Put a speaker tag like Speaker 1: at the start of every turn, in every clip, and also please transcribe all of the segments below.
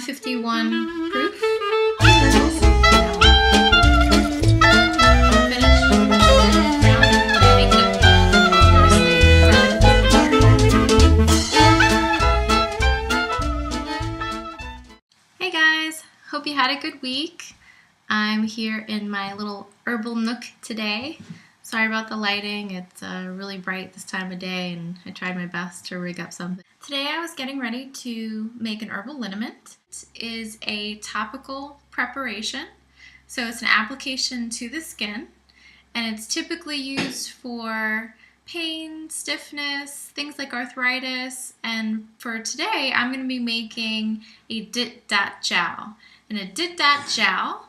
Speaker 1: 151 proof. Hey guys, hope you had a good week. I'm here in my little herbal nook today. Sorry about the lighting, it's really bright this time of day and I tried my best to rig up something. Today I was getting ready to make an herbal liniment. It is a topical preparation, so it's an application to the skin and it's typically used for pain, stiffness, things like arthritis, and for today I'm going to be making a dit dat jiao. And a dit dat jiao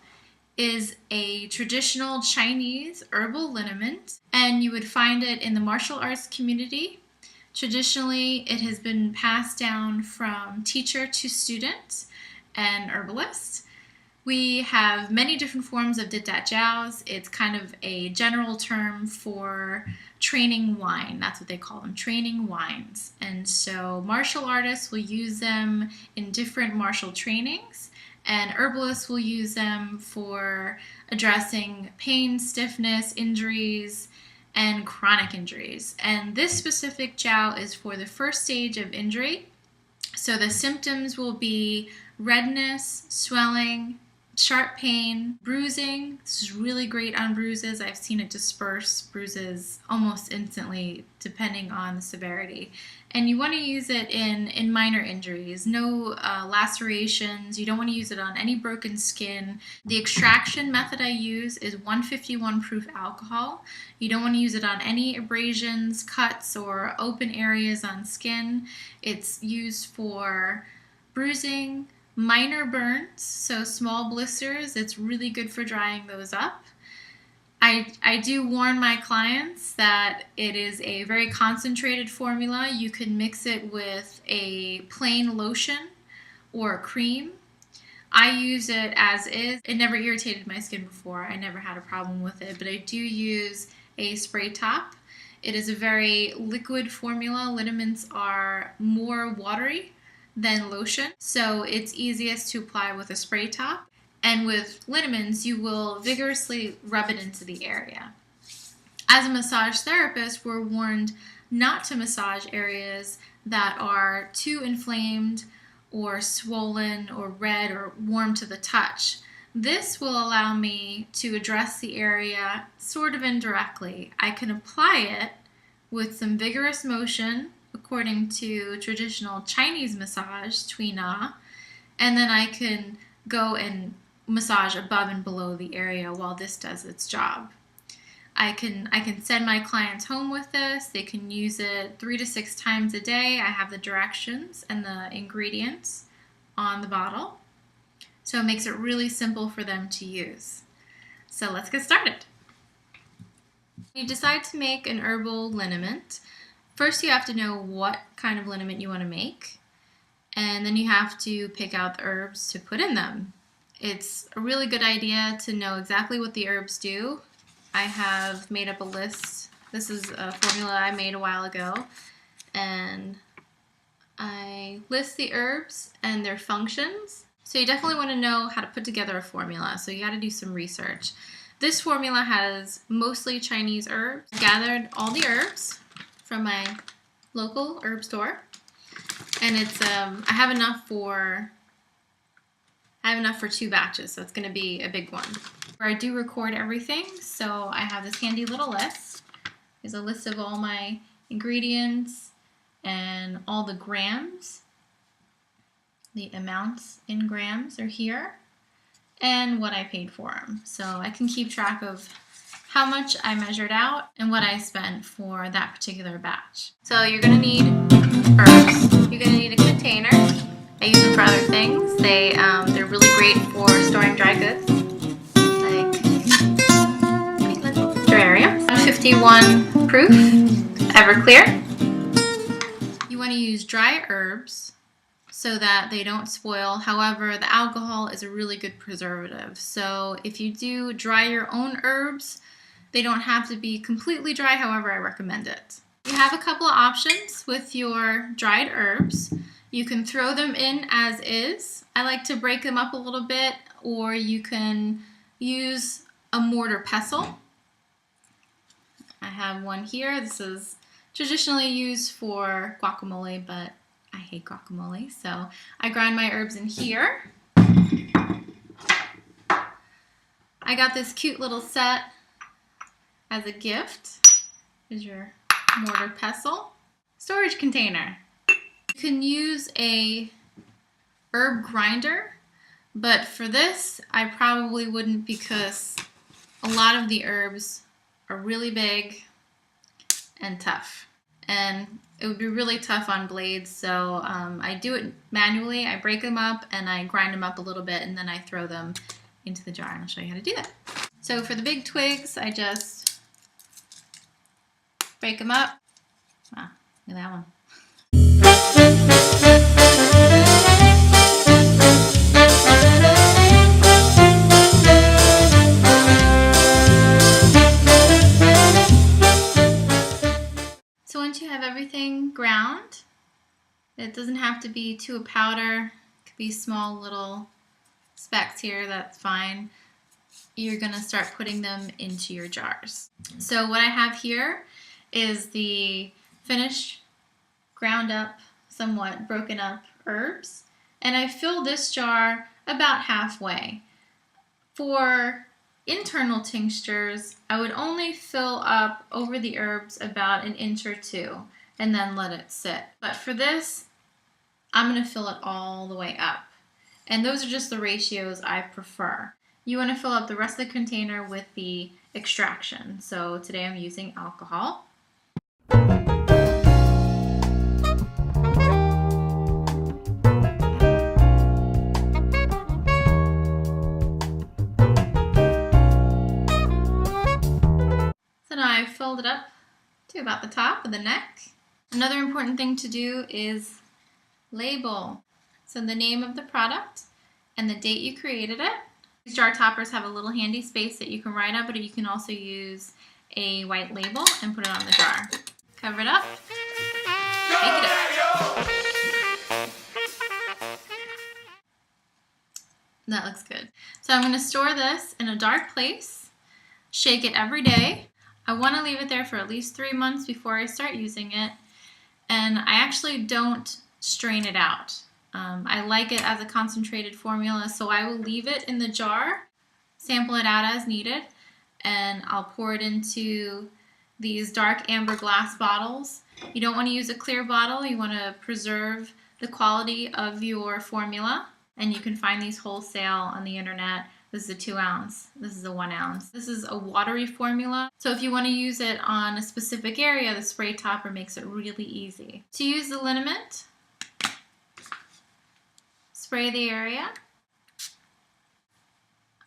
Speaker 1: is a traditional Chinese herbal liniment, and you would find it in the martial arts community. Traditionally, it has been passed down from teacher to student and herbalist. We have many different forms of dit dat jiaos. It's kind of a general term for training wine. That's what they call them, training wines. And so martial artists will use them in different martial trainings, and herbalists will use them for addressing pain, stiffness, injuries, and chronic injuries. And this specific jiao is for the first stage of injury. So the symptoms will be redness, swelling, sharp pain, bruising. This is really great on bruises. I've seen it disperse bruises almost instantly depending on the severity. And you want to use it in minor injuries, no lacerations. You don't want to use it on any broken skin. The extraction method I use is 151 proof alcohol. You don't want to use it on any abrasions, cuts, or open areas on skin. It's used for bruising, minor burns, so small blisters. It's really good for drying those up. I do warn my clients that it is a very concentrated formula. You can mix it with a plain lotion or a cream. I use it as is. It never irritated my skin before. I never had a problem with it, but I do use a spray top. It is a very liquid formula. Liniments are more watery than lotion, so it's easiest to apply with a spray top. And with liniments, you will vigorously rub it into the area. As a massage therapist, we're warned not to massage areas that are too inflamed or swollen or red or warm to the touch. This will allow me to address the area sort of indirectly. I can apply it with some vigorous motion according to traditional Chinese massage, Tui Na, and then I can go and massage above and below the area while this does its job. I can send my clients home with this. They can use it 3 to 6 times a day. I have the directions and the ingredients on the bottle, so it makes it really simple for them to use. So let's get started. You decide to make an herbal liniment. First, you have to know what kind of liniment you want to make, and then you have to pick out the herbs to put in them. It's a really good idea to know exactly what the herbs do. I have made up a list. This is a formula I made a while ago, and I list the herbs and their functions. So you definitely want to know how to put together a formula, so you got to do some research. This formula has mostly Chinese herbs. I gathered all the herbs from my local herb store, and it's I have enough for 2 batches, so it's going to be a big one. Where I do record everything, so I have this handy little list. There's a list of all my ingredients and all the grams. The amounts in grams are here, and what I paid for them, so I can keep track of how much I measured out and what I spent for that particular batch. So you're going to need herbs. You're going to need a container. I use them for other things. They're really great for storing dry goods, like terrariums. 151 proof, Everclear. You want to use dry herbs so that they don't spoil. However, the alcohol is a really good preservative. So if you do dry your own herbs, they don't have to be completely dry. However, I recommend it. You have a couple of options with your dried herbs. You can throw them in as is. I like to break them up a little bit, or you can use a mortar pestle. I have one here. This is traditionally used for guacamole, but I hate guacamole, so I grind my herbs in here. I got this cute little set as a gift. Here's your mortar pestle. Storage container. You can use a herb grinder, but for this I probably wouldn't, because a lot of the herbs are really big and tough, and it would be really tough on blades, so I do it manually. I break them up and I grind them up a little bit, and then I throw them into the jar, and I'll show you how to do that. So for the big twigs, I just break them up. Wow, look at that one. So once you have everything ground, it doesn't have to be to a powder. It could be small little specks here, that's fine. You're gonna start putting them into your jars. So what I have here is the finished ground up, somewhat broken up herbs, and I fill this jar about halfway. For internal tinctures, I would only fill up over the herbs about 1 inch or 2 and then let it sit. But for this, I'm going to fill it all the way up. And those are just the ratios I prefer. You want to fill up the rest of the container with the extraction. So today I'm using alcohol. I've filled it up to about the top of the neck. Another important thing to do is label. So the name of the product and the date you created it. These jar toppers have a little handy space that you can write on, but you can also use a white label and put it on the jar. Cover it up, shake it up. That looks good. So I'm going to store this in a dark place, shake it every day. I want to leave it there for at least 3 months before I start using it, and I actually don't strain it out. I like it as a concentrated formula, so I will leave it in the jar, sample it out as needed, and I'll pour it into these dark amber glass bottles. You don't want to use a clear bottle. You want to preserve the quality of your formula, and you can find these wholesale on the internet. This is a 2 ounce. This is a 1 ounce. This is a watery formula. So if you want to use it on a specific area, the spray topper makes it really easy. To use the liniment, spray the area.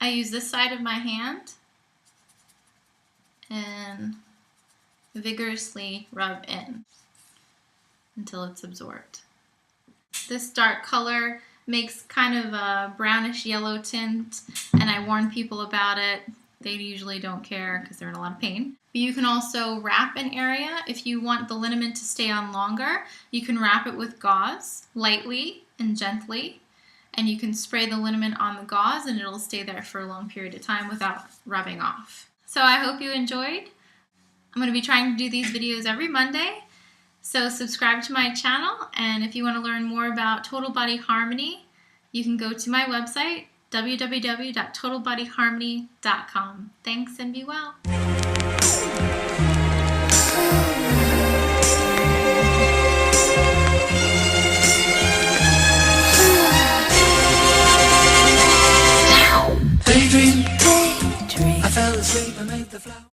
Speaker 1: I use this side of my hand and vigorously rub in until it's absorbed. This dark color makes kind of a brownish yellow tint, and I warn people about it. They usually don't care because they're in a lot of pain. But you can also wrap an area. If you want the liniment to stay on longer, you can wrap it with gauze lightly and gently, and you can spray the liniment on the gauze and it'll stay there for a long period of time without rubbing off. So I hope you enjoyed. I'm going to be trying to do these videos every Monday. So subscribe to my channel, and if you want to learn more about Total Body Harmony, you can go to my website, www.totalbodyharmony.com. Thanks and be well.
Speaker 2: Daydream, I fell asleep and made the flower.